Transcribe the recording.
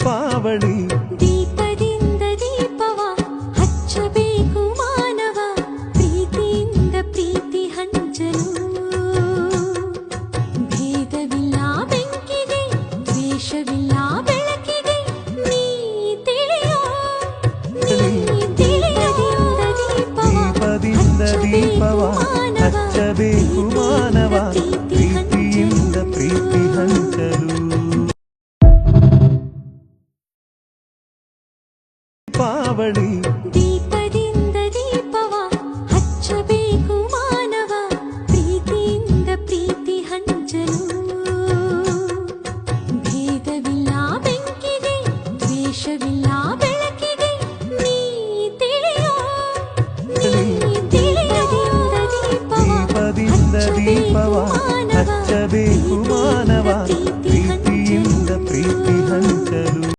ದೀಪಾವಳಿ ದೀಪದಿಂದ ದೀಪವ ಹಚ್ಚಬೇಕು ಮಾನವ ಪ್ರೀತಿಯಿಂದ ಪ್ರೀತಿ ಹಂಚಲು ಭೇದವಿಲ್ಲ ಬೆಂಕಿಗೆ ದ್ವೇಷವಿಲ್ಲ ಬೆಳಕಿಗೆ ನೀ ತಿಳಿಯೋ ದೀಪದಿಂದ ದೀಪವ ಹಚ್ಚಬೇಕು ಮಾನವ ಪ್ರೀತಿಯಿಂದ ಪ್ರೀತಿ ಹಂಚಲು ದೀಪಾವಳಿ